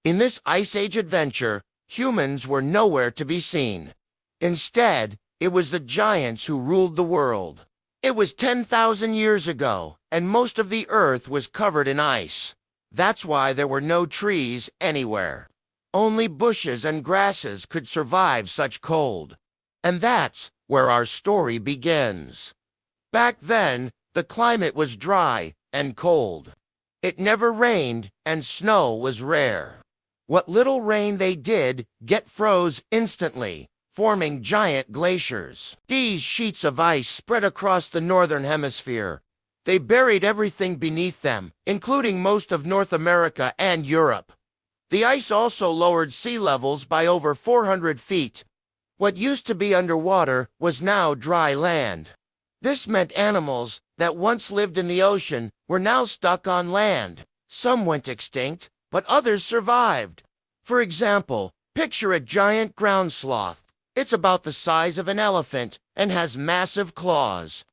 In this Ice Age adventure, humans were nowhere to be seen. Instead, it was the giants who ruled the world. It was 10,000 years ago, and most of the earth was covered in ice. That's why there were no trees anywhere. Only bushes and grasses could survive such cold. And that's where our story begins. Back then, the climate was dry and cold. It never rained, and snow was rare. What little rain they did froze instantly, forming giant glaciers. These sheets of ice spread across the northern hemisphere. They buried everything beneath them, including most of North America and Europe. The ice also lowered sea levels by over 400 feet. What used to be underwater was now dry land. This meant animals that once lived in the ocean were now stuck on land. Some went extinct, but others survived. For example, picture a giant ground sloth. It's about the size of an elephant and has massive claws.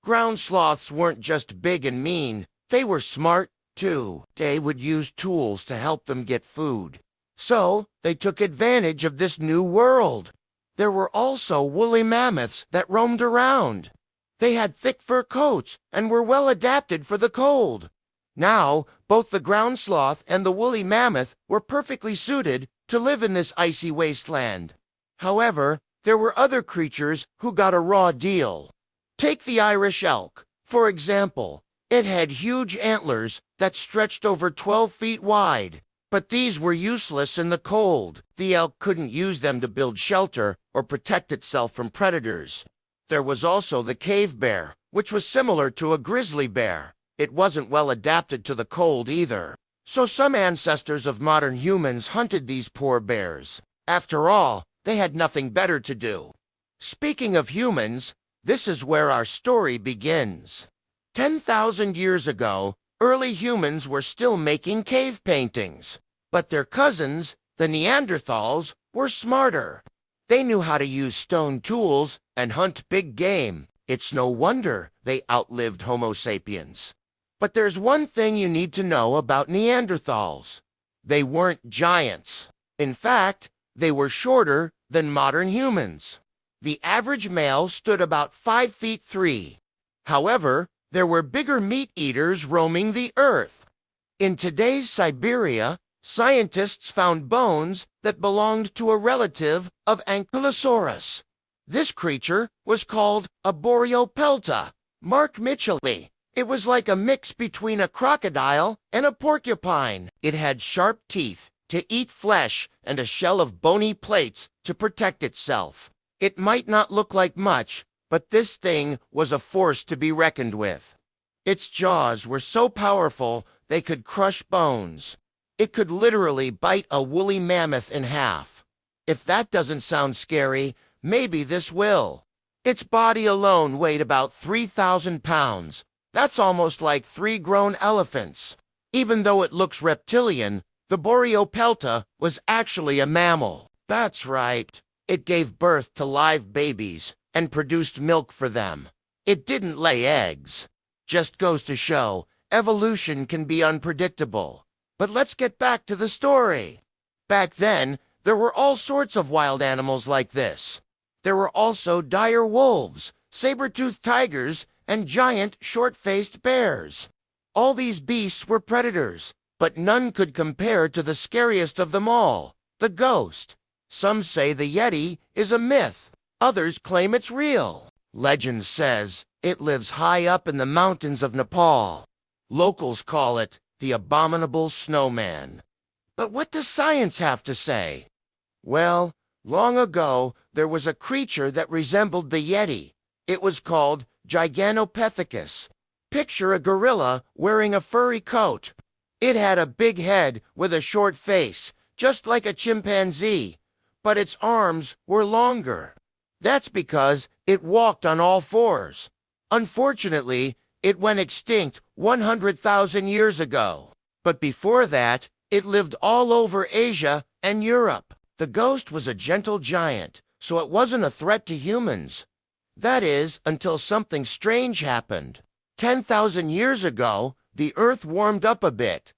Ground sloths weren't just big and mean, they were smart, too. They would use tools to help them get food. So, they took advantage of this new world. There were also woolly mammoths that roamed around. They had thick fur coats and were well adapted for the cold. Now, both the ground sloth and the woolly mammoth were perfectly suited to live in this icy wasteland. However, there were other creatures who got a raw deal. Take the Irish elk, for example. It had huge antlers that stretched over 12 feet wide. But these were useless in the cold. The elk couldn't use them to build shelter or protect itself from predators. There was also the cave bear, which was similar to a grizzly bear. It wasn't well adapted to the cold either. So some ancestors of modern humans hunted these poor bears. After all, they had nothing better to do. Speaking of humans, this is where our story begins. 10,000 years ago, early humans were still making cave paintings. But their cousins, the Neanderthals, were smarter. They knew how to use stone tools and hunt big game. It's no wonder they outlived Homo sapiens. But there's one thing you need to know about Neanderthals. They weren't giants. In fact, they were shorter than modern humans. The average male stood about 5 feet 3. However, there were bigger meat eaters roaming the earth. In today's Siberia, scientists found bones that belonged to a relative of Ankylosaurus. This creature was called a Boreopelta. Mark Mitchellly. It was like a mix between a crocodile and a porcupine. It had sharp teeth to eat flesh and a shell of bony plates to protect itself. It might not look like much, but this thing was a force to be reckoned with. Its jaws were so powerful they could crush bones. It could literally bite a woolly mammoth in half. If that doesn't sound scary, maybe this will. Its body alone weighed about 3,000 pounds. That's almost like 3 grown elephants. Even though it looks reptilian, the Boreopelta was actually a mammal. That's right. It gave birth to live babies and produced milk for them. It didn't lay eggs. Just goes to show, evolution can be unpredictable. But let's get back to the story. Back then, there were all sorts of wild animals like this. There were also dire wolves, saber-toothed tigers, and giant, short-faced bears. All these beasts were predators, but none could compare to the scariest of them all, the ghost. Some say the Yeti is a myth. Others claim it's real. Legend says it lives high up in the mountains of Nepal. Locals call it the abominable snowman. But what does science have to say? Well, long ago, there was a creature that resembled the Yeti. It was called Gigantopithecus. Picture a gorilla wearing a furry coat. It had a big head with a short face, just like a chimpanzee, but its arms were longer. That's because it walked on all fours. Unfortunately, it went extinct 100,000 years ago. But before that, it lived all over Asia and Europe. The ghost was a gentle giant, so it wasn't a threat to humans. That is, until something strange happened. 10,000 years ago, the Earth warmed up a bit.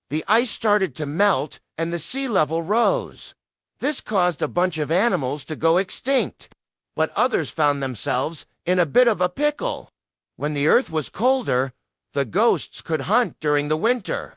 The ice started to melt, and the sea level rose. This caused a bunch of animals to go extinct, but others found themselves in a bit of a pickle. When the earth was colder, the ghosts could hunt during the winter.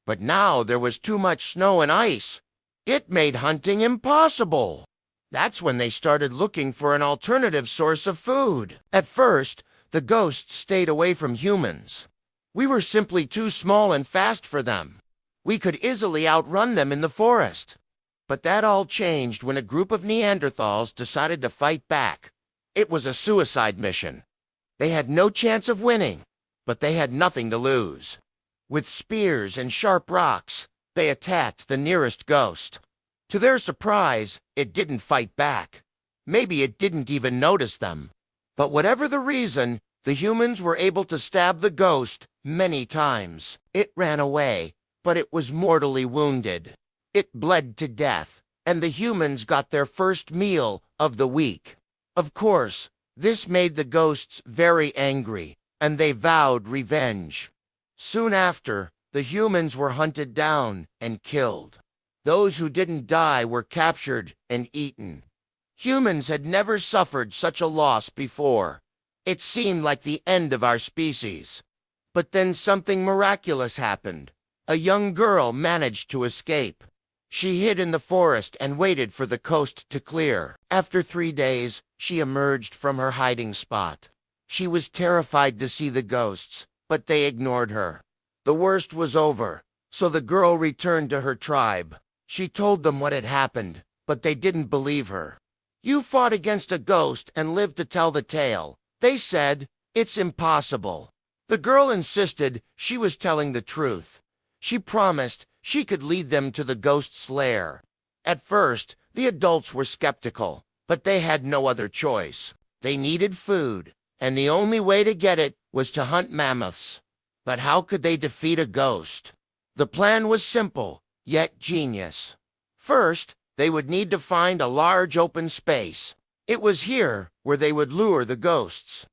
But now there was too much snow and ice. It made hunting impossible. That's when they started looking for an alternative source of food. At first, the ghosts stayed away from humans. We were simply too small and fast for them. We could easily outrun them in the forest. But that all changed when a group of Neanderthals decided to fight back. It was a suicide mission. They had no chance of winning, but they had nothing to lose. With spears and sharp rocks, they attacked the nearest ghost. To their surprise, it didn't fight back. Maybe it didn't even notice them. But whatever the reason, the humans were able to stab the ghost many times. It ran away, but it was mortally wounded. It bled to death, and the humans got their first meal of the week. Of course, this made the ghosts very angry, and they vowed revenge. Soon after, the humans were hunted down and killed. Those who didn't die were captured and eaten. Humans had never suffered such a loss before. It seemed like the end of our species. But then something miraculous happened. A young girl managed to escape. She hid in the forest and waited for the coast to clear. After 3 days, she emerged from her hiding spot. She was terrified to see the ghosts, but they ignored her. The worst was over, so the girl returned to her tribe. She told them what had happened, but they didn't believe her. "You fought against a ghost and lived to tell the tale," they said. "It's impossible." The girl insisted she was telling the truth. She promised she could lead them to the ghost's lair. At first, the adults were skeptical, but they had no other choice. They needed food, and the only way to get it was to hunt mammoths. But how could they defeat a ghost? The plan was simple, yet genius. First, they would need to find a large open space. It was here where they would lure the ghosts.